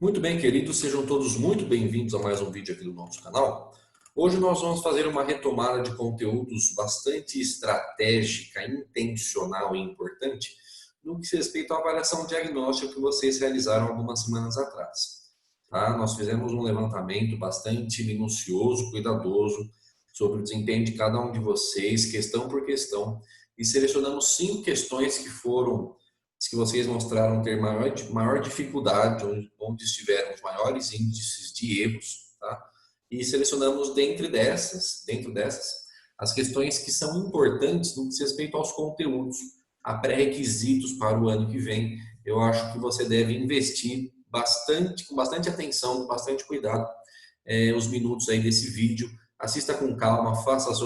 Muito bem, queridos, sejam todos muito bem-vindos a mais um vídeo aqui do nosso canal. Hoje nós vamos fazer uma retomada de conteúdos bastante estratégica, intencional e importante no que se respeita à avaliação diagnóstica que vocês realizaram algumas semanas atrás. Tá? Nós fizemos um levantamento bastante minucioso, cuidadoso, sobre o desempenho de cada um de vocês, questão por questão, e selecionamos 5 questões que foram as que vocês mostraram ter maior dificuldade, onde estiveram os maiores índices de erros, tá? E selecionamos dentro dessas, as questões que são importantes no que diz respeito aos conteúdos, a pré-requisitos para o ano que vem. Eu acho que você deve investir bastante, com bastante atenção, com bastante cuidado, os minutos aí desse vídeo. Assista com calma, faça as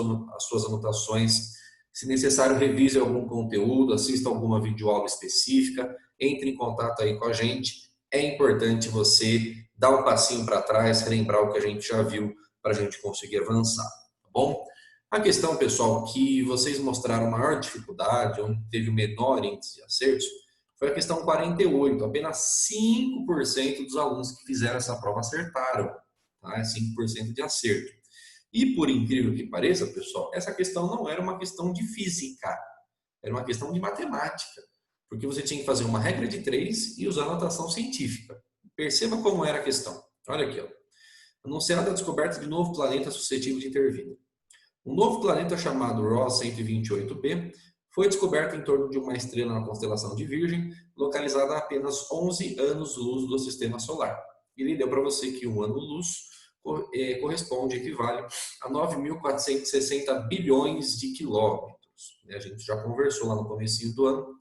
suas anotações. Se necessário, revise algum conteúdo, assista alguma videoaula específica, entre em contato aí com a gente. É importante você dar um passinho para trás, relembrar o que a gente já viu para a gente conseguir avançar, tá bom? A questão, pessoal, que vocês mostraram maior dificuldade, onde teve o menor índice de acertos, foi a questão 48. Apenas 5% dos alunos que fizeram essa prova acertaram, tá? 5% de acerto. E por incrível que pareça, pessoal, essa questão não era uma questão de física, era uma questão de matemática, porque você tinha que fazer uma regra de 3 e usar a notação científica. Perceba como era a questão. Olha aqui, ó. Anunciada a descoberta de novo planeta suscetível de intervir. Um novo planeta chamado Ross 128b foi descoberto em torno de uma estrela na constelação de Virgem, localizada a apenas 11 anos-luz do Sistema Solar. Ele deu para você que um ano-luz corresponde, equivale a 9.460 bilhões de quilômetros. A gente já conversou lá no comecinho do ano,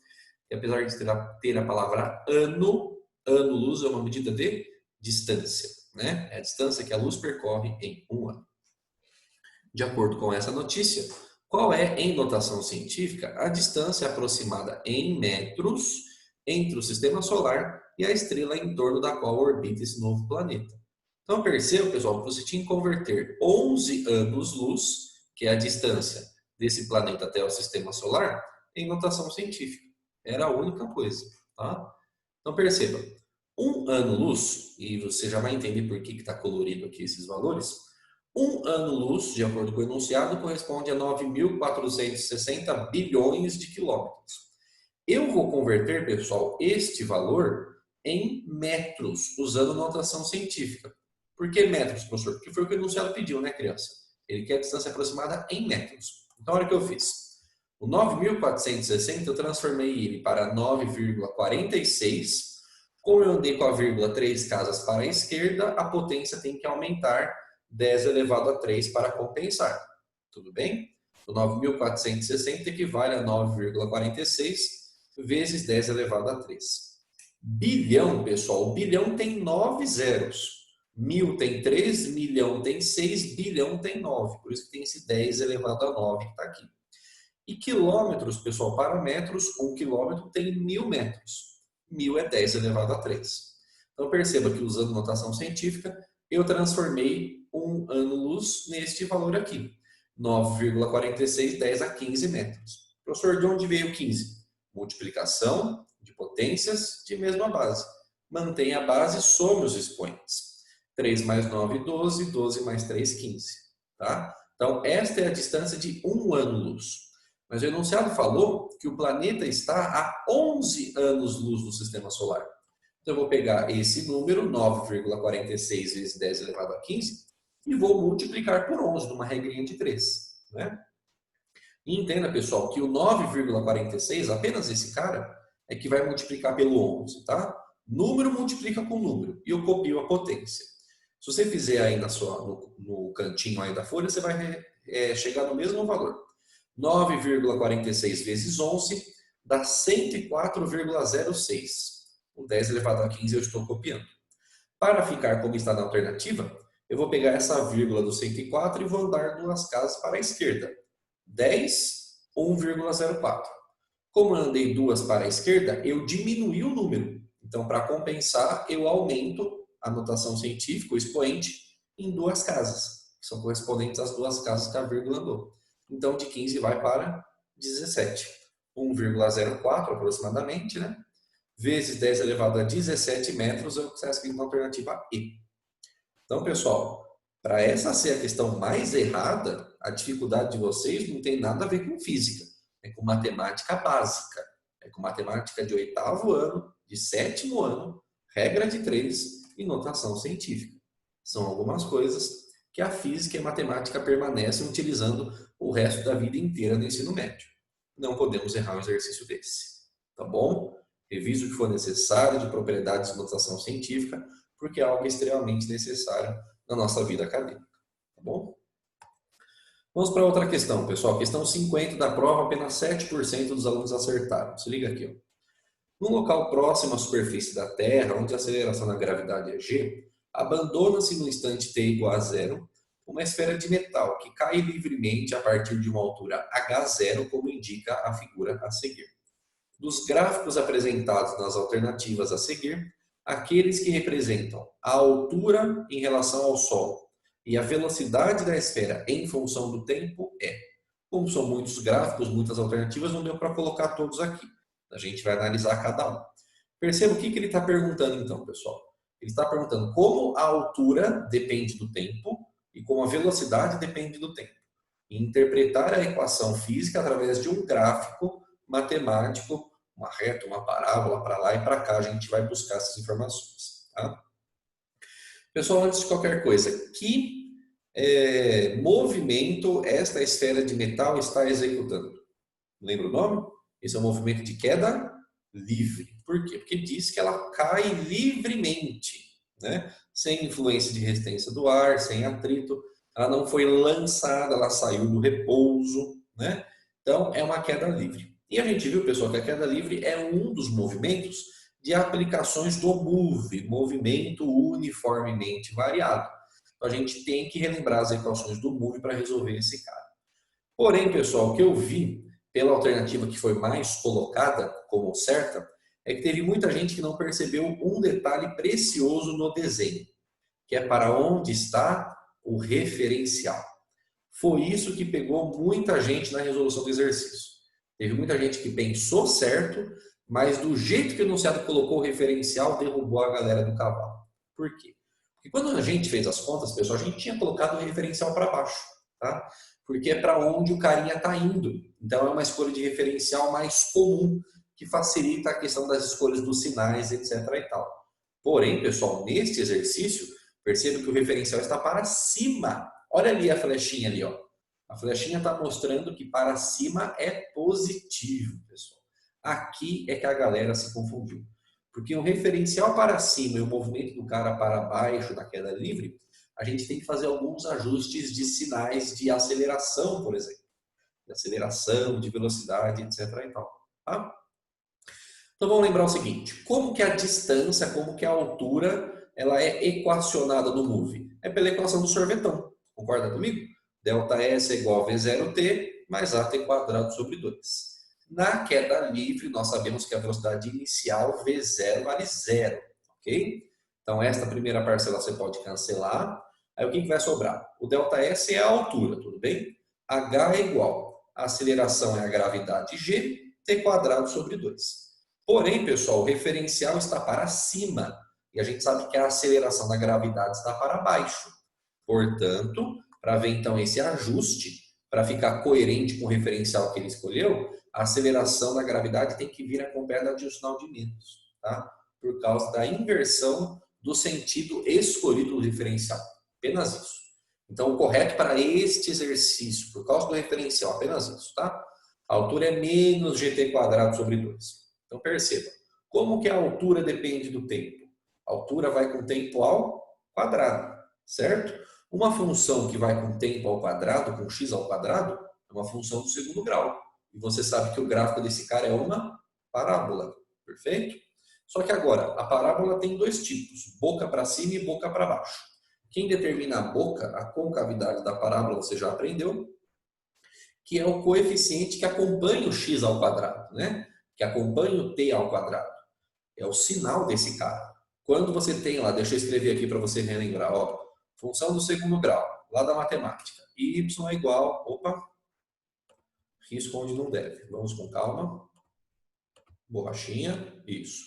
e apesar de ter a palavra ano, ano-luz é uma medida de distância, né? É a distância que a luz percorre em um ano. De acordo com essa notícia, qual é, em notação científica, a distância aproximada em metros entre o Sistema Solar e a estrela em torno da qual orbita esse novo planeta? Então, perceba, pessoal, que você tinha que converter 11 anos-luz, que é a distância desse planeta até o Sistema Solar, em notação científica. Era a única coisa, tá? Então, perceba, um ano-luz, e você já vai entender por que está colorido aqui esses valores, um ano-luz, de acordo com o enunciado, corresponde a 9.460 bilhões de quilômetros. Eu vou converter, pessoal, este valor em metros, usando notação científica. Por que metros, professor? Porque foi o que o enunciado pediu, né, criança? Ele quer a distância aproximada em metros. Então, olha o que eu fiz. O 9.460 eu transformei ele para 9,46. Como eu andei com a vírgula 3 casas para a esquerda, a potência tem que aumentar 10 elevado a 3 para compensar. Tudo bem? O 9.460 equivale a 9,46 vezes 10 elevado a 3. Bilhão, pessoal, o bilhão tem 9 zeros. Mil tem 3, milhão tem 6, bilhão tem 9. Por isso que tem esse 10 elevado a 9 que está aqui. E quilômetros, pessoal, para metros, 1 quilômetro tem 1.000 metros. 1.000 é 10 elevado a 3. Então perceba que usando notação científica, eu transformei um ano-luz neste valor aqui. 9,46, 10 a 15 metros. Professor, de onde veio 15? Multiplicação de potências de mesma base. Mantenha a base, some os expoentes. 3 mais 9, 12, 12 mais 3, 15. Tá? Então, esta é a distância de um ano-luz. Mas o enunciado falou que o planeta está a 11 anos-luz do Sistema Solar. Então, eu vou pegar esse número, 9,46 vezes 10 elevado a 15, e vou multiplicar por 11, numa regrinha de 3. Né? E entenda, pessoal, que o 9,46, apenas esse cara, é que vai multiplicar pelo 11. Tá? Número multiplica com número, e eu copio a potência. Se você fizer aí no cantinho aí da folha, você vai chegar no mesmo valor. 9,46 vezes 11 dá 104,06. O 10 elevado a 15 eu estou copiando. Para ficar como está na alternativa, eu vou pegar essa vírgula do 104 e vou andar 2 casas para a esquerda. 10, 1,04. Como eu andei 2 para a esquerda, eu diminuí o número. Então, para compensar, eu aumento a notação científica, o expoente, em 2 casas, que são correspondentes às 2 casas que a vírgula andou. Então, de 15 vai para 17. 1,04 aproximadamente, né? vezes 10 elevado a 17 metros é o que está escrito na alternativa E. Então, pessoal, para essa ser a questão mais errada, a dificuldade de vocês não tem nada a ver com física. É com matemática básica. É com matemática de 8º ano, de 7º ano, regra de 3 e notação científica. São algumas coisas que a física e a matemática permanecem utilizando o resto da vida inteira no ensino médio. Não podemos errar um exercício desse. Tá bom? Revise o que for necessário de propriedades de notação científica, porque é algo extremamente necessário na nossa vida acadêmica. Tá bom? Vamos para outra questão, pessoal. Questão 50 da prova, apenas 7% dos alunos acertaram. Se liga aqui. Ó. Num local próximo à superfície da Terra, onde a aceleração da gravidade é g, abandona-se no instante t igual a zero uma esfera de metal que cai livremente a partir de uma altura h0, como indica a figura a seguir. Dos gráficos apresentados nas alternativas a seguir, aqueles que representam a altura em relação ao Sol e a velocidade da esfera em função do tempo é. Como são muitos gráficos, muitas alternativas, não deu para colocar todos aqui. A gente vai analisar cada um. Perceba o que ele está perguntando então, pessoal. Ele está perguntando como a altura depende do tempo e como a velocidade depende do tempo. E interpretar a equação física através de um gráfico matemático, uma reta, uma parábola, para lá e para cá, a gente vai buscar essas informações. Tá? Pessoal, antes de qualquer coisa, que movimento esta esfera de metal está executando? Lembra o nome? Esse é um movimento de queda livre. Por quê? Porque diz que ela cai livremente, né? Sem influência de resistência do ar, sem atrito. Ela não foi lançada, ela saiu do repouso, né? Então, é uma queda livre. E a gente viu, pessoal, que a queda livre é um dos movimentos de aplicações do MOVE, movimento uniformemente variado. Então, a gente tem que relembrar as equações do MOVE para resolver esse cara. Porém, pessoal, o que eu vi pela alternativa que foi mais colocada como certa, é que teve muita gente que não percebeu um detalhe precioso no desenho, que é para onde está o referencial. Foi isso que pegou muita gente na resolução do exercício. Teve muita gente que pensou certo, mas do jeito que o enunciado colocou o referencial, derrubou a galera do cavalo. Por quê? Porque quando a gente fez as contas, pessoal, a gente tinha colocado o referencial para baixo, tá? Porque é para onde o carinha está indo. Então é uma escolha de referencial mais comum, que facilita a questão das escolhas dos sinais, etc. e tal. Porém, pessoal, neste exercício, perceba que o referencial está para cima. Olha ali a flechinha ali, ó. A flechinha está mostrando que para cima é positivo, pessoal. Aqui é que a galera se confundiu. Porque o referencial para cima e o movimento do cara para baixo da queda livre, a gente tem que fazer alguns ajustes de sinais de aceleração, por exemplo. De aceleração, de velocidade, etc. e tal. Tá? Então vamos lembrar o seguinte, como que a distância, como que a altura, ela é equacionada no MOVE? É pela equação do sorvetão, concorda comigo? Delta S é igual a V0T mais AT quadrado sobre 2. Na queda livre, nós sabemos que a velocidade inicial V0 vale 0, ok? Então esta primeira parcela você pode cancelar. Aí o que vai sobrar? O delta S é a altura, tudo bem? H é igual, a aceleração é a gravidade G, T quadrado sobre 2. Porém, pessoal, o referencial está para cima e a gente sabe que a aceleração da gravidade está para baixo. Portanto, para ver então esse ajuste, para ficar coerente com o referencial que ele escolheu, a aceleração da gravidade tem que vir acompanhada de um sinal de menos, tá? Por causa da inversão do sentido escolhido do referencial. Apenas isso. Então, o correto para este exercício, por causa do referencial, apenas isso, tá? A altura é menos gt quadrado sobre 2. Então perceba, como que a altura depende do tempo? A altura vai com o tempo ao quadrado, certo? Uma função que vai com o tempo ao quadrado, com x ao quadrado, é uma função do segundo grau. E você sabe que o gráfico desse cara é uma parábola, perfeito? Só que agora, a parábola tem dois tipos, boca para cima e boca para baixo. Quem determina a boca, a concavidade da parábola, você já aprendeu, que é o coeficiente que acompanha o x ao quadrado, né? Que acompanha o t ao quadrado. É o sinal desse cara. Quando você tem lá, deixa eu escrever aqui para você relembrar, ó, função do segundo grau, lá da matemática, y é igual, opa, risco onde não deve. Vamos com calma. Borrachinha, isso.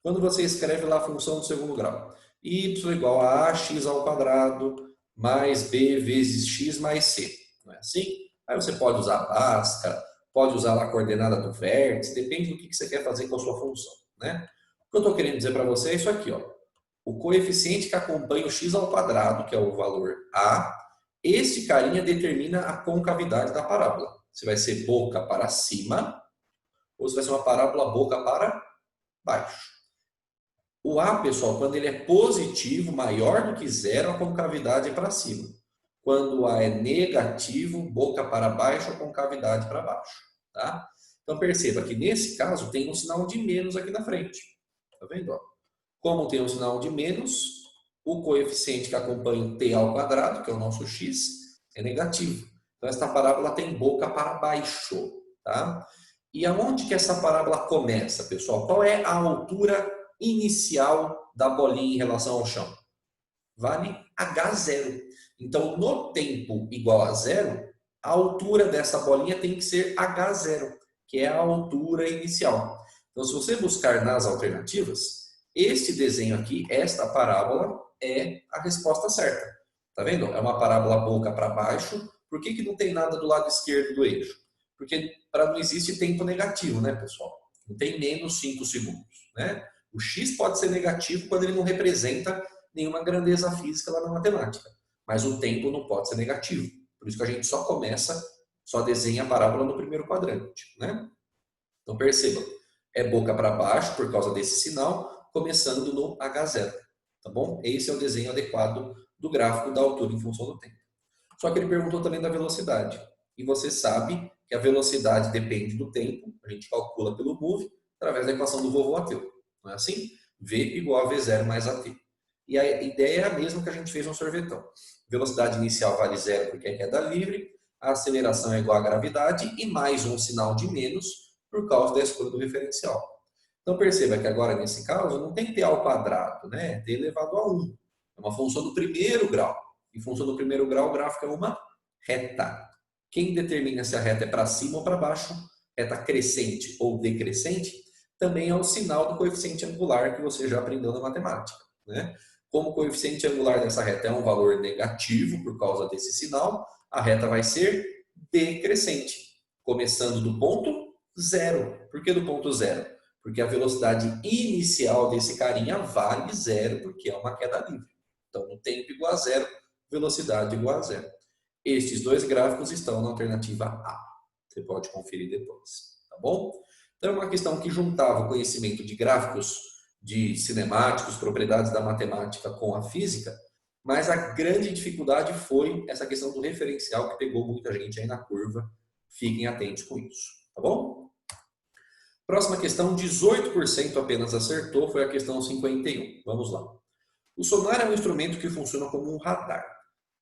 Quando você escreve lá a função do segundo grau, y igual a ax ao quadrado mais b vezes x mais c. Não é assim? Aí você pode usar a Bhaskara, pode usar lá a coordenada do vértice, depende do que você quer fazer com a sua função. Né? O que eu estou querendo dizer para você é isso aqui. Ó. O coeficiente que acompanha o x ao quadrado, que é o valor a, este carinha determina a concavidade da parábola. Se vai ser boca para cima ou se vai ser uma parábola boca para baixo. O A, pessoal, quando ele é positivo, maior do que zero, a concavidade é para cima. Quando o A é negativo, boca para baixo, a concavidade para baixo. Tá? Então perceba que nesse caso tem um sinal de menos aqui na frente. Tá vendo? Como tem um sinal de menos, o coeficiente que acompanha o t ao quadrado, que é o nosso x, é negativo. Então esta parábola tem boca para baixo. Tá? E aonde que essa parábola começa, pessoal? Qual é a altura inicial da bolinha em relação ao chão? Vale h0. Então, no tempo igual a zero, a altura dessa bolinha tem que ser h0, que é a altura inicial. Então, se você buscar nas alternativas, este desenho aqui, esta parábola, é a resposta certa. Tá vendo? É uma parábola boca para baixo. Por que não tem nada do lado esquerdo do eixo? Porque não existe tempo negativo, né, pessoal? Não tem menos 5 segundos, né? O x pode ser negativo quando ele não representa nenhuma grandeza física lá na matemática. Mas o tempo não pode ser negativo. Por isso que a gente só desenha a parábola no primeiro quadrante, né? Então perceba, é boca para baixo por causa desse sinal, começando no h0, tá bom? Esse é o desenho adequado do gráfico da altura em função do tempo. Só que ele perguntou também da velocidade. E você sabe que a velocidade depende do tempo, a gente calcula pelo move, através da equação do Lavoisier. Não é assim? V igual a V0 mais AT. E a ideia é a mesma que a gente fez no sorvetão. Velocidade inicial vale zero porque é queda livre, a aceleração é igual à gravidade e mais um sinal de menos por causa da escolha do referencial. Então perceba que agora nesse caso não tem t ao quadrado, né? É t elevado a 1. É uma função do primeiro grau. Em função do primeiro grau, o gráfico é uma reta. Quem determina se a reta é para cima ou para baixo, reta crescente ou decrescente, também é o sinal do coeficiente angular que você já aprendeu na matemática. Né? Como o coeficiente angular dessa reta é um valor negativo por causa desse sinal, a reta vai ser decrescente, começando do ponto zero. Por que do ponto zero? Porque a velocidade inicial desse carinha vale zero, porque é uma queda livre. Então, no tempo igual a zero, velocidade igual a zero. Estes dois gráficos estão na alternativa A. Você pode conferir depois, tá bom? Então, é uma questão que juntava o conhecimento de gráficos, de cinemáticos, propriedades da matemática com a física, mas a grande dificuldade foi essa questão do referencial que pegou muita gente aí na curva. Fiquem atentos com isso, tá bom? Próxima questão, 18% apenas acertou, foi a questão 51. Vamos lá. O sonar é um instrumento que funciona como um radar.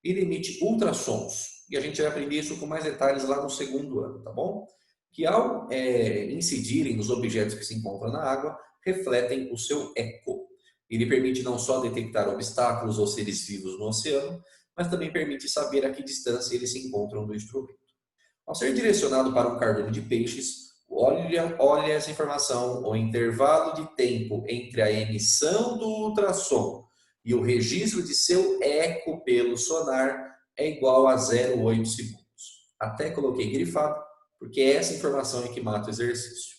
Ele emite ultrassons. E a gente vai aprender isso com mais detalhes lá no segundo ano, tá bom? Que ao incidirem nos objetos que se encontram na água, refletem o seu eco. Ele permite não só detectar obstáculos ou seres vivos no oceano, mas também permite saber a que distância eles se encontram do instrumento. Ao ser direcionado para um cardume de peixes, olha essa informação, o intervalo de tempo entre a emissão do ultrassom e o registro de seu eco pelo sonar é igual a 0,8 segundos. Até coloquei grifado, porque essa informação é que mata o exercício.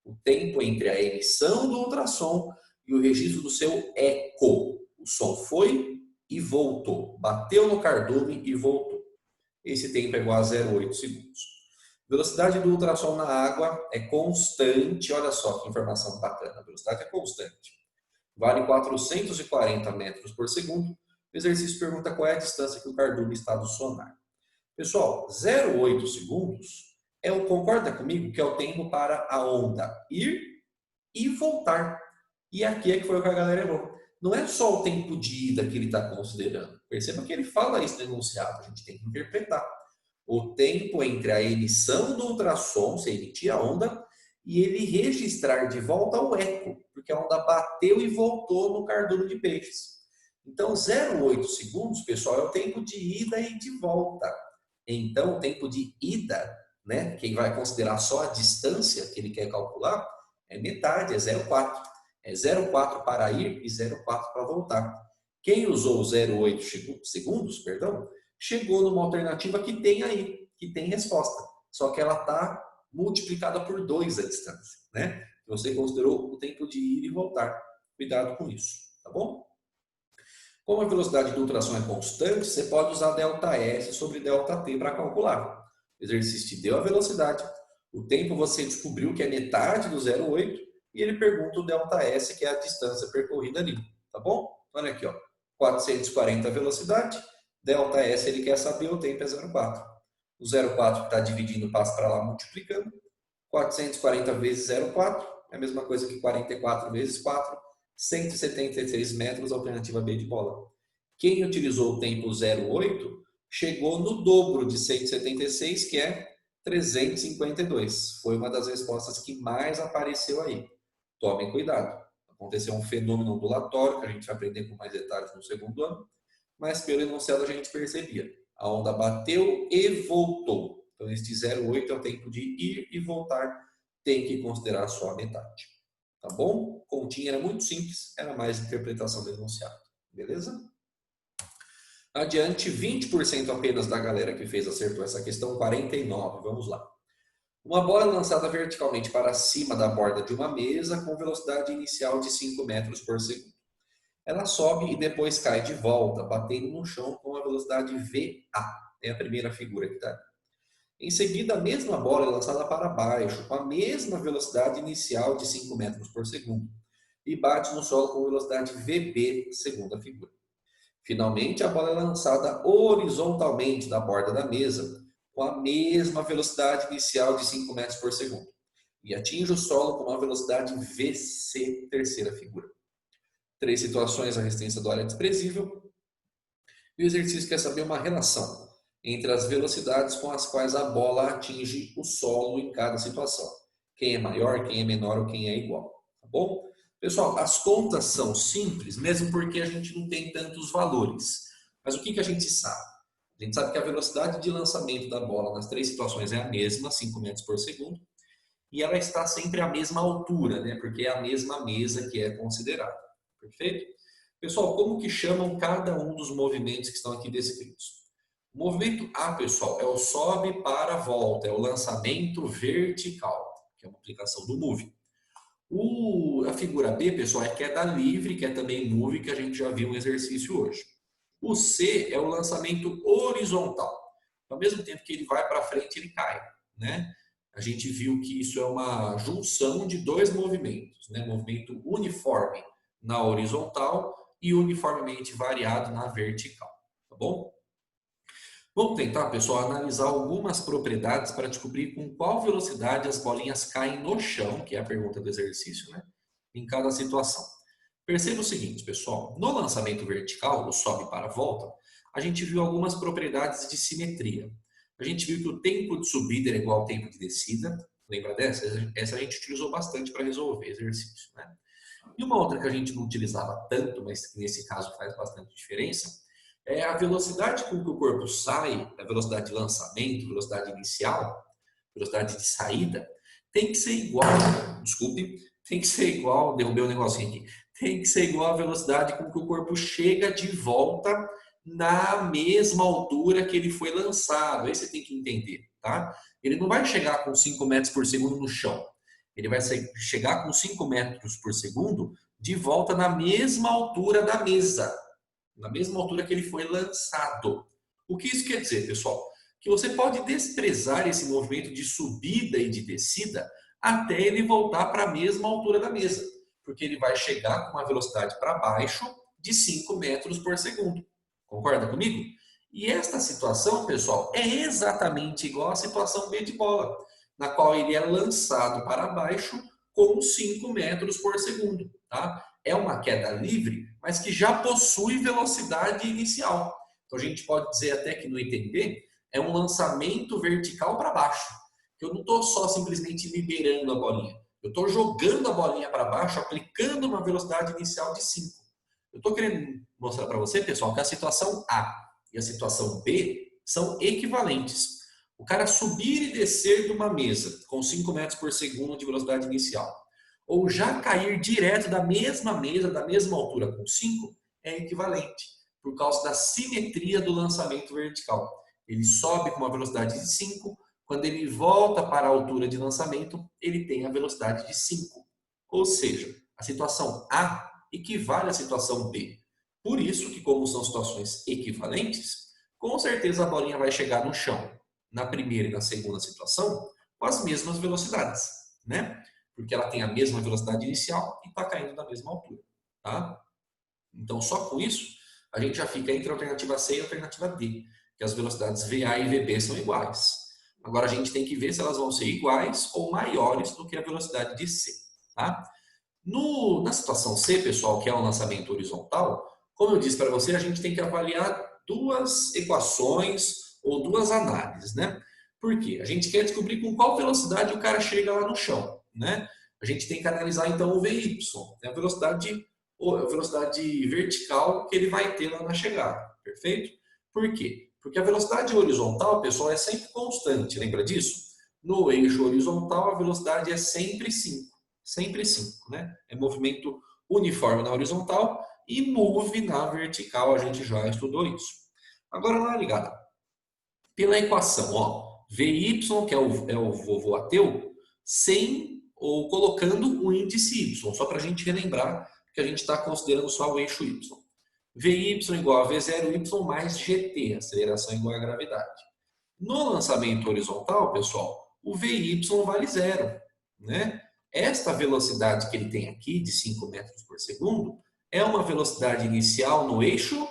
O tempo entre a emissão do ultrassom e o registro do seu eco. O som foi e voltou. Bateu no cardume e voltou. Esse tempo é igual a 0,8 segundos. Velocidade do ultrassom na água é constante. Olha só que informação bacana. A velocidade é constante. Vale 440 metros por segundo. O exercício pergunta qual é a distância que o cardume está do sonar. Pessoal, 0,8 segundos concorda comigo que é o tempo para a onda ir e voltar. E aqui é que foi o que a galera errou. Não é só o tempo de ida que ele está considerando. Perceba que ele fala isso no enunciado, a gente tem que interpretar. O tempo entre a emissão do ultrassom, se emitir a onda, e ele registrar de volta o eco, porque a onda bateu e voltou no cardume de peixes. Então, 0,8 segundos, pessoal, é o tempo de ida e de volta. Então, o tempo de ida, né, quem vai considerar só a distância que ele quer calcular, é metade, é 0,4. É 0,4 para ir e 0,4 para voltar. Quem usou 0,8 segundos, perdão, chegou numa alternativa que tem aí, que tem resposta. Só que ela está multiplicada por 2 a distância, né? Você considerou o tempo de ir e voltar. Cuidado com isso, tá bom? Como a velocidade de ultrassom é constante, você pode usar ΔS sobre ΔT para calcular. O exercício te deu a velocidade, o tempo você descobriu que é metade do 0,8 e ele pergunta o ΔS, que é a distância percorrida ali, tá bom? Olha aqui, ó, 440 a velocidade, ΔS ele quer saber, o tempo é 0,4. O 0,4 que está dividindo passa para lá multiplicando, 440 vezes 0,4 é a mesma coisa que 44 vezes 4, 176 metros, alternativa B de bola. Quem utilizou o tempo 0,8 chegou no dobro de 176, que é 352. Foi uma das respostas que mais apareceu aí. Tomem cuidado. Aconteceu um fenômeno ondulatório, que a gente vai aprender com mais detalhes no segundo ano, mas pelo enunciado a gente percebia. A onda bateu e voltou. Então, este 0,8 é o tempo de ir e voltar. Tem que considerar só a metade. Tá bom? Continha era muito simples, era mais interpretação do enunciado. Beleza? Adiante, 20% apenas da galera que fez acertou essa questão, 49%. Vamos lá. Uma bola lançada verticalmente para cima da borda de uma mesa com velocidade inicial de 5 metros por segundo. Ela sobe e depois cai de volta, batendo no chão com a velocidade VA. É a primeira figura que está. Em seguida, a mesma bola é lançada para baixo, com a mesma velocidade inicial de 5 metros por segundo, e bate no solo com velocidade VB, segunda figura. Finalmente, a bola é lançada horizontalmente da borda da mesa, com a mesma velocidade inicial de 5 metros por segundo, e atinge o solo com uma velocidade VC, terceira figura. 3 situações, a resistência do ar é desprezível, e o exercício quer saber uma relação entre as velocidades com as quais a bola atinge o solo em cada situação. Quem é maior, quem é menor ou quem é igual. Tá bom? Pessoal, as contas são simples, mesmo porque a gente não tem tantos valores. Mas o que a gente sabe? A gente sabe que a velocidade de lançamento da bola nas 3 situações é a mesma, 5 metros por segundo, e ela está sempre à mesma altura, né? Porque é a mesma mesa que é considerada. Perfeito? Pessoal, como que chamam cada um dos movimentos que estão aqui descritos? O movimento A, pessoal, é o sobe para a volta, é o lançamento vertical, que é uma aplicação do move. A figura B, pessoal, é queda livre, que é também move, que a gente já viu um exercício hoje. O C é o lançamento horizontal. Ao mesmo tempo que ele vai para frente, ele cai, né? A gente viu que isso é uma junção de 2 movimentos, né? Movimento uniforme na horizontal e uniformemente variado na vertical, tá bom? Vamos tentar, pessoal, analisar algumas propriedades para descobrir com qual velocidade as bolinhas caem no chão, que é a pergunta do exercício, né? Em cada situação. Perceba o seguinte, pessoal, no lançamento vertical, o sobe para a volta, a gente viu algumas propriedades de simetria. A gente viu que o tempo de subida era igual ao tempo de descida, lembra dessa? Essa a gente utilizou bastante para resolver exercício, né? E uma outra que a gente não utilizava tanto, mas que nesse caso faz bastante diferença, é a velocidade com que o corpo sai, a velocidade de lançamento, velocidade inicial, velocidade de saída, tem que ser igual, desculpe, tem que ser igual, derrubei um negocinho aqui, tem que ser igual à velocidade com que o corpo chega de volta na mesma altura que ele foi lançado. Aí você tem que entender, tá? Ele não vai chegar com 5 metros por segundo no chão. Ele vai chegar com 5 metros por segundo de volta na mesma altura da mesa, na mesma altura que ele foi lançado. O que isso quer dizer, pessoal? Que você pode desprezar esse movimento de subida e de descida até ele voltar para a mesma altura da mesa, porque ele vai chegar com uma velocidade para baixo de 5 metros por segundo. Concorda comigo? E esta situação, pessoal, é exatamente igual à situação B de bola, na qual ele é lançado para baixo com 5 metros por segundo, tá? É uma queda livre, mas que já possui velocidade inicial. Então a gente pode dizer até que no ITB é um lançamento vertical para baixo. Eu não estou só simplesmente liberando a bolinha. Eu estou jogando a bolinha para baixo, aplicando uma velocidade inicial de 5. Eu estou querendo mostrar para você, pessoal, que a situação A e a situação B são equivalentes. O cara subir e descer de uma mesa com 5 metros por segundo de velocidade inicial. ou já cair direto da mesma mesa, da mesma altura com 5, é equivalente, por causa da simetria do lançamento vertical. Ele sobe com uma velocidade de 5, quando ele volta para a altura de lançamento, ele tem a velocidade de 5. Ou seja, a situação A equivale à situação B. Por isso que, como são situações equivalentes, com certeza a bolinha vai chegar no chão, na primeira e na segunda situação, com as mesmas velocidades, né? Porque ela tem a mesma velocidade inicial e está caindo da mesma altura, tá? Então, só com isso, a gente já fica entre a alternativa C e a alternativa D, que as velocidades VA e VB são iguais. Agora, a gente tem que ver se elas vão ser iguais ou maiores do que a velocidade de C, tá? Na situação C, pessoal, que é o lançamento horizontal, como eu disse para você, a gente tem que avaliar duas equações ou duas análises, né? Por quê? A gente quer descobrir com qual velocidade o cara chega lá no chão, né? A gente tem que analisar, então, o VY, né? A velocidade vertical que ele vai ter lá na chegada, perfeito? Por quê? Porque a velocidade horizontal, pessoal, é sempre constante, lembra disso? No eixo horizontal, a velocidade é sempre 5. Sempre 5, né? É movimento uniforme na horizontal e move na vertical, a gente já estudou isso. Agora, lá ligada, pela equação, ó, VY, que é o vovô ateu, sem ou colocando o índice Y, só para a gente relembrar que a gente está considerando só o eixo Y. VY igual a V0Y mais GT, aceleração igual a gravidade. No lançamento horizontal, pessoal, o VY vale zero, né? Esta velocidade que ele tem aqui, de 5 metros por segundo, é uma velocidade inicial no eixo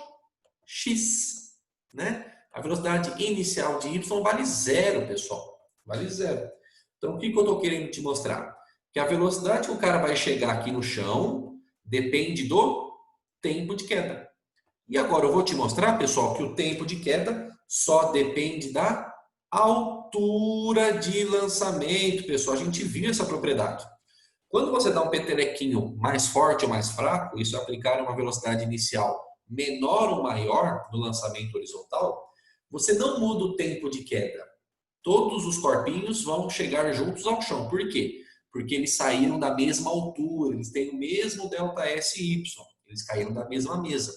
x, né? A velocidade inicial de y vale zero, pessoal. Vale zero. Então, o que eu estou querendo te mostrar? Que a velocidade que o cara vai chegar aqui no chão depende do tempo de queda. E agora eu vou te mostrar, pessoal, que o tempo de queda só depende da altura de lançamento, pessoal. A gente viu essa propriedade. Quando você dá um petelequinho mais forte ou mais fraco, isso é aplicar uma velocidade inicial menor ou maior no lançamento horizontal, você não muda o tempo de queda. Todos os corpinhos vão chegar juntos ao chão. Por quê? Porque eles saíram da mesma altura, eles têm o mesmo ΔSY, eles caíram da mesma mesa.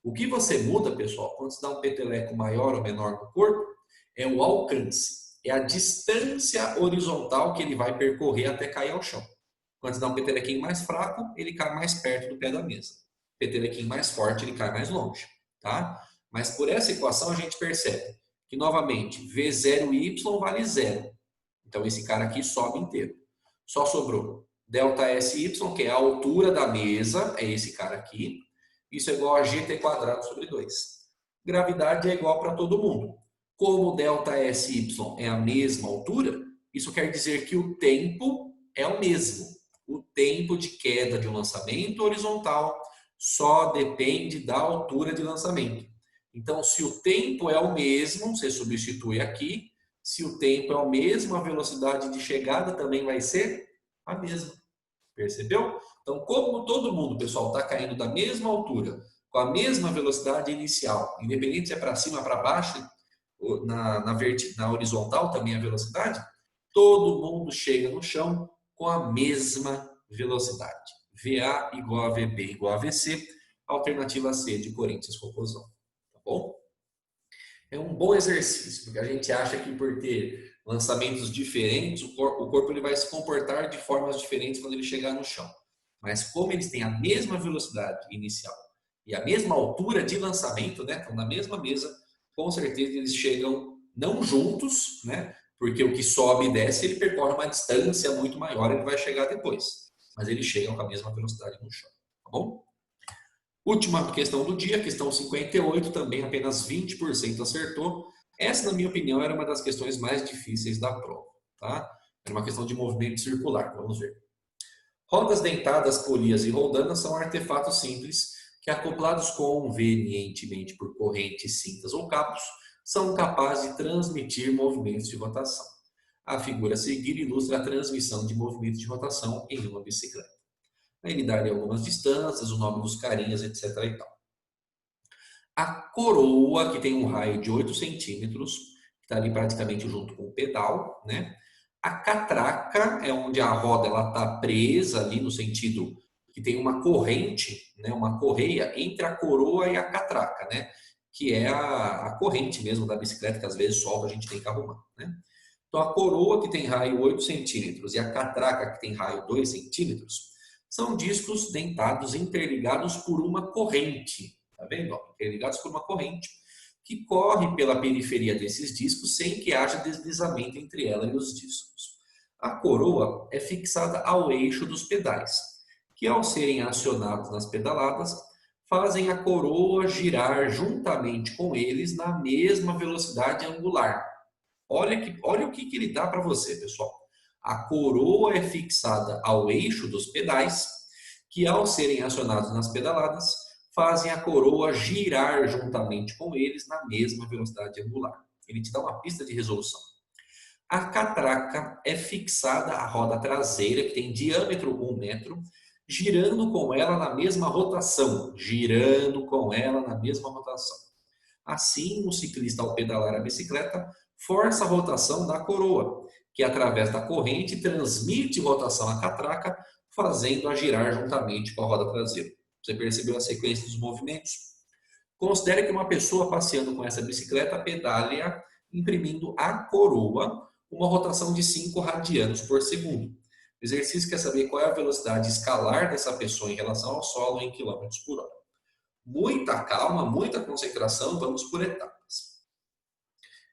O que você muda, pessoal, quando você dá um peteleco maior ou menor no corpo, é o alcance, é a distância horizontal que ele vai percorrer até cair ao chão. Quando você dá um petelequinho mais fraco, ele cai mais perto do pé da mesa. Petelequinho mais forte, ele cai mais longe, tá? Mas por essa equação a gente percebe que, novamente, V0y vale zero. Então esse cara aqui sobe inteiro. Só sobrou ΔSy, que é a altura da mesa, é esse cara aqui. Isso é igual a gt² sobre 2. Gravidade é igual para todo mundo. Como ΔSy é a mesma altura, isso quer dizer que o tempo é o mesmo. O tempo de queda de um lançamento horizontal só depende da altura de lançamento. Então, se o tempo é o mesmo, você substitui aqui. Se o tempo é o mesmo, a velocidade de chegada também vai ser a mesma. Percebeu? Então, como todo mundo, pessoal, está caindo da mesma altura, com a mesma velocidade inicial, independente se é para cima ou para baixo, na horizontal também a velocidade, todo mundo chega no chão com a mesma velocidade. VA igual a VB igual a VC, alternativa C de Corinthians Cocôzão. Tá bom? É um bom exercício, porque a gente acha que por ter lançamentos diferentes, o corpo ele vai se comportar de formas diferentes quando ele chegar no chão. Mas como eles têm a mesma velocidade inicial e a mesma altura de lançamento, né, estão na mesma mesa, com certeza eles chegam não juntos, né, porque o que sobe e desce, ele percorre uma distância muito maior, ele vai chegar depois. Mas eles chegam com a mesma velocidade no chão, tá bom? Última questão do dia, questão 58, também apenas 20% acertou. Essa, na minha opinião, era uma das questões mais difíceis da prova, tá? Era uma questão de movimento circular, vamos ver. Rodas dentadas, polias e roldanas são artefatos simples que, acoplados convenientemente por correntes, cintas ou cabos, são capazes de transmitir movimentos de rotação. A figura a seguir ilustra a transmissão de movimentos de rotação em uma bicicleta. Aí ele dá ali algumas distâncias, o nome dos carinhas, etc. e tal. A coroa, que tem um raio de 8 centímetros, que está ali praticamente junto com o pedal, né? A catraca é onde a roda está presa ali no sentido que tem uma corrente, né, uma correia entre a coroa e a catraca, né, que é a corrente mesmo da bicicleta, que às vezes solta, a gente tem que arrumar. Né? Então, a coroa, que tem raio 8 centímetros, e a catraca, que tem raio 2 centímetros, são discos dentados interligados por uma corrente. Tá vendo? Interligados por uma corrente que corre pela periferia desses discos sem que haja deslizamento entre ela e os discos. A coroa é fixada ao eixo dos pedais, que ao serem acionados nas pedaladas, fazem a coroa girar juntamente com eles na mesma velocidade angular. Olha o que ele dá para você, pessoal. A coroa é fixada ao eixo dos pedais, que ao serem acionados nas pedaladas, fazem a coroa girar juntamente com eles na mesma velocidade angular. Ele te dá uma pista de resolução. A catraca é fixada à roda traseira, que tem diâmetro 1 metro, girando com ela na mesma rotação. Girando com ela na mesma rotação. Assim, o ciclista, ao pedalar a bicicleta, força a rotação da coroa, que através da corrente transmite rotação à catraca, fazendo-a girar juntamente com a roda traseira. Você percebeu a sequência dos movimentos? Considere que uma pessoa passeando com essa bicicleta pedala imprimindo a coroa uma rotação de 5 radianos por segundo. O exercício quer saber qual é a velocidade escalar dessa pessoa em relação ao solo em quilômetros por hora. Muita calma, muita concentração, vamos por etapas.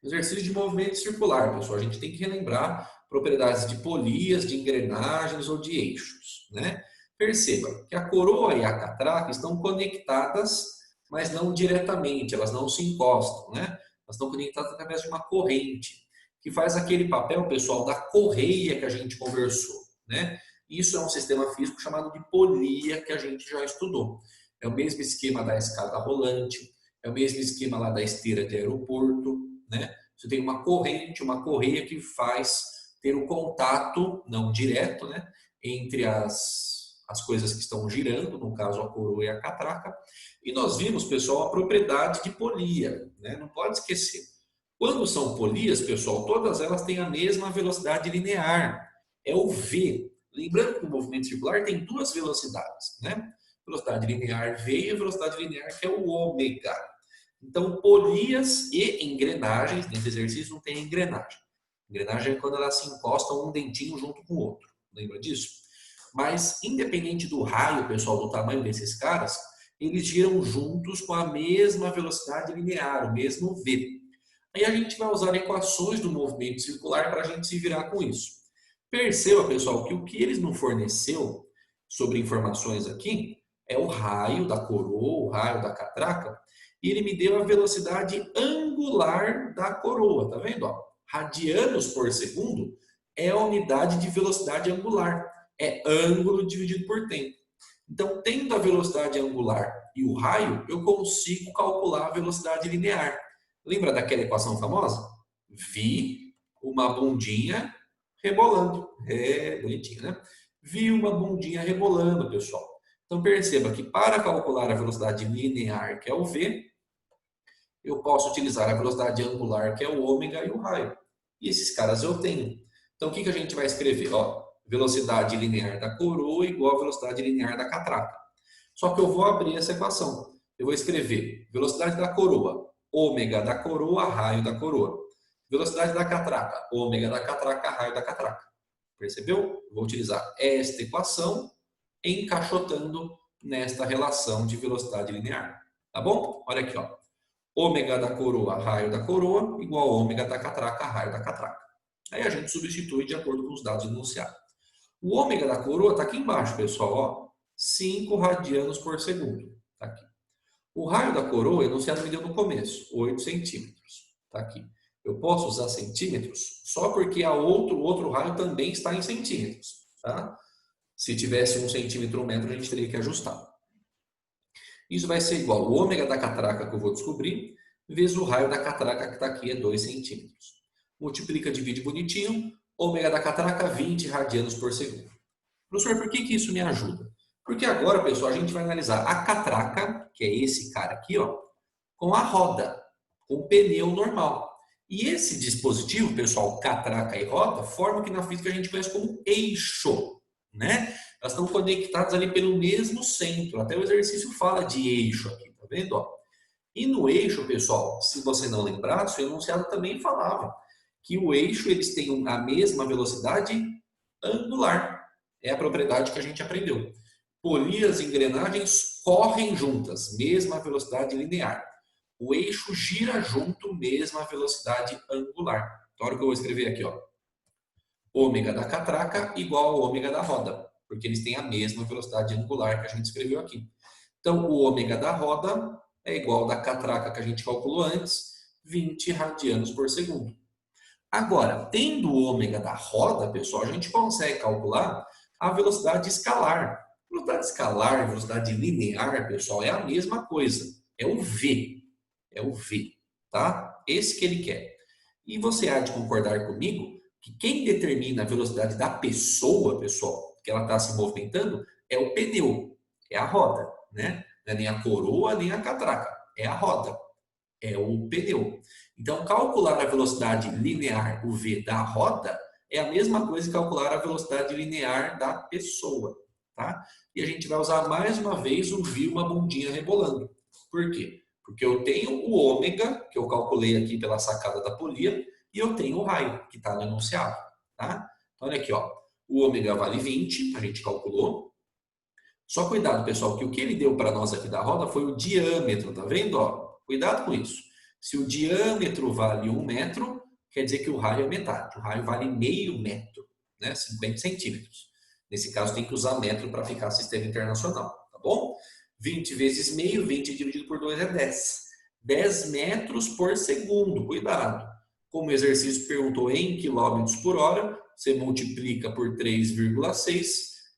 Exercício de movimento circular, pessoal. A gente tem que relembrar propriedades de polias, de engrenagens ou de eixos, né? Perceba que a coroa e a catraca estão conectadas, mas não diretamente, elas não se encostam, né? Elas estão conectadas através de uma corrente, que faz aquele papel, pessoal, da correia que a gente conversou, né? Isso é um sistema físico chamado de polia, que a gente já estudou. É o mesmo esquema da escada rolante, é o mesmo esquema lá da esteira de aeroporto, né? Você tem uma corrente, uma correia que faz ter o contato, não direto, né? Entre as coisas que estão girando, no caso a coroa e a catraca. E nós vimos, pessoal, a propriedade de polia, né? Não pode esquecer. Quando são polias, pessoal, todas elas têm a mesma velocidade linear. É o V. Lembrando que o movimento circular tem duas velocidades, né? Velocidade linear V e a velocidade linear que é o ômega. Então, polias e engrenagens, nesse exercício não tem engrenagem. Engrenagem é quando elas se encostam um dentinho junto com o outro. Lembra disso? Mas, independente do raio, pessoal, do tamanho desses caras, eles giram juntos com a mesma velocidade linear, o mesmo V. Aí a gente vai usar equações do movimento circular para a gente se virar com isso. Perceba, pessoal, que o que eles não forneceu sobre informações aqui é o raio da coroa, o raio da catraca, e ele me deu a velocidade angular da coroa, tá vendo? Ó, radianos por segundo é a unidade de velocidade angular, é ângulo dividido por tempo. Então, tendo a velocidade angular e o raio, eu consigo calcular a velocidade linear. Lembra daquela equação famosa? Vi uma bundinha rebolando. É bonitinho, né? Vi uma bundinha rebolando, pessoal. Então, perceba que para calcular a velocidade linear, que é o V, eu posso utilizar a velocidade angular, que é o ômega, e o raio. E esses caras eu tenho. Então, o que a gente vai escrever? Ó, velocidade linear da coroa igual a velocidade linear da catraca. Só que eu vou abrir essa equação. Eu vou escrever velocidade da coroa, ômega da coroa, raio da coroa. Velocidade da catraca, ômega da catraca, raio da catraca. Percebeu? Vou utilizar esta equação encaixotando nesta relação de velocidade linear. Tá bom? Olha aqui, ó. Ômega da coroa, raio da coroa, igual a ômega da catraca, raio da catraca. Aí a gente substitui de acordo com os dados enunciados. O ômega da coroa está aqui embaixo, pessoal. Ó, 5 radianos por segundo. Tá aqui. O raio da coroa, enunciado me deu no começo, 8 centímetros. Tá aqui. Eu posso usar centímetros só porque o outro raio também está em centímetros. Tá? Se tivesse 1 centímetro ou 1 metro, a gente teria que ajustar. Isso vai ser igual o ômega da catraca que eu vou descobrir, vezes o raio da catraca que está aqui, é 2 centímetros. Multiplica, divide bonitinho, ômega da catraca, 20 radianos por segundo. Professor, por que isso me ajuda? Porque agora, pessoal, a gente vai analisar a catraca, que é esse cara aqui, ó, com a roda, com o pneu normal. E esse dispositivo, pessoal, catraca e roda, forma o que na física a gente conhece como eixo, né? Elas estão conectadas ali pelo mesmo centro. Até o exercício fala de eixo aqui, tá vendo? Ó? E no eixo, pessoal, se você não lembrar, o enunciado também falava que o eixo eles têm a mesma velocidade angular. É a propriedade que a gente aprendeu. Polias e engrenagens correm juntas, mesma velocidade linear. O eixo gira junto, mesma velocidade angular. Então, olha o que eu vou escrever aqui, ó. Ômega da catraca igual ao ômega da roda, porque eles têm a mesma velocidade angular que a gente escreveu aqui. Então, o ômega da roda é igual ao da catraca que a gente calculou antes, 20 radianos por segundo. Agora, tendo o ômega da roda, pessoal, a gente consegue calcular a velocidade escalar. Velocidade escalar e velocidade linear, pessoal, é a mesma coisa. É o V. É o V, tá? Esse que ele quer. E você há de concordar comigo que quem determina a velocidade da pessoa, pessoal, que ela está se movimentando, é o pneu, é a roda, né? Não é nem a coroa, nem a catraca, é a roda, é o pneu. Então, calcular a velocidade linear, o V da roda, é a mesma coisa que calcular a velocidade linear da pessoa, tá? E a gente vai usar mais uma vez o V, uma bundinha rebolando. Por quê? Porque eu tenho o ômega, que eu calculei aqui pela sacada da polia, e eu tenho o raio, que está no enunciado, tá? Então, olha aqui, ó. O ômega vale 20, a gente calculou. Só cuidado, pessoal, que o que ele deu para nós aqui da roda foi o diâmetro, tá vendo? Ó, cuidado com isso. Se o diâmetro vale 1 metro, quer dizer que o raio é metade. O raio vale meio metro, né? 50 centímetros. Nesse caso, tem que usar metro para ficar sistema internacional, tá bom? 20 vezes meio, 20 dividido por 2 é 10. 10 metros por segundo, cuidado. Como o exercício perguntou em quilômetros por hora, você multiplica por 3,6,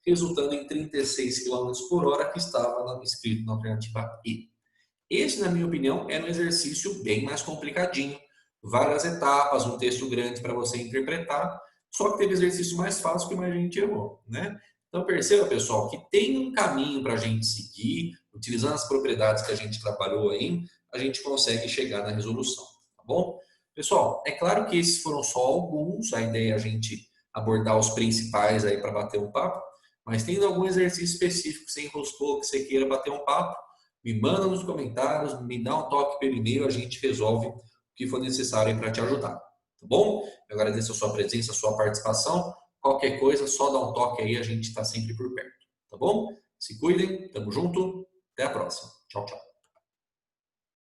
resultando em 36 km por hora, que estava escrito na alternativa E. Esse, na minha opinião, é um exercício bem mais complicadinho. Várias etapas, um texto grande para você interpretar, só que teve exercício mais fácil que mais gente errou, né? Então perceba, pessoal, que tem um caminho para a gente seguir, utilizando as propriedades que a gente trabalhou aí, a gente consegue chegar na resolução, tá bom? Pessoal, é claro que esses foram só alguns, a ideia é a gente abordar os principais aí para bater um papo, mas tendo algum exercício específico que você enroscou, que você queira bater um papo, me manda nos comentários, me dá um toque pelo e-mail, a gente resolve o que for necessário para te ajudar, tá bom? Eu agradeço a sua presença, a sua participação. Qualquer coisa, só dá um toque aí, a gente está sempre por perto, tá bom? Se cuidem, tamo junto, até a próxima. Tchau, tchau.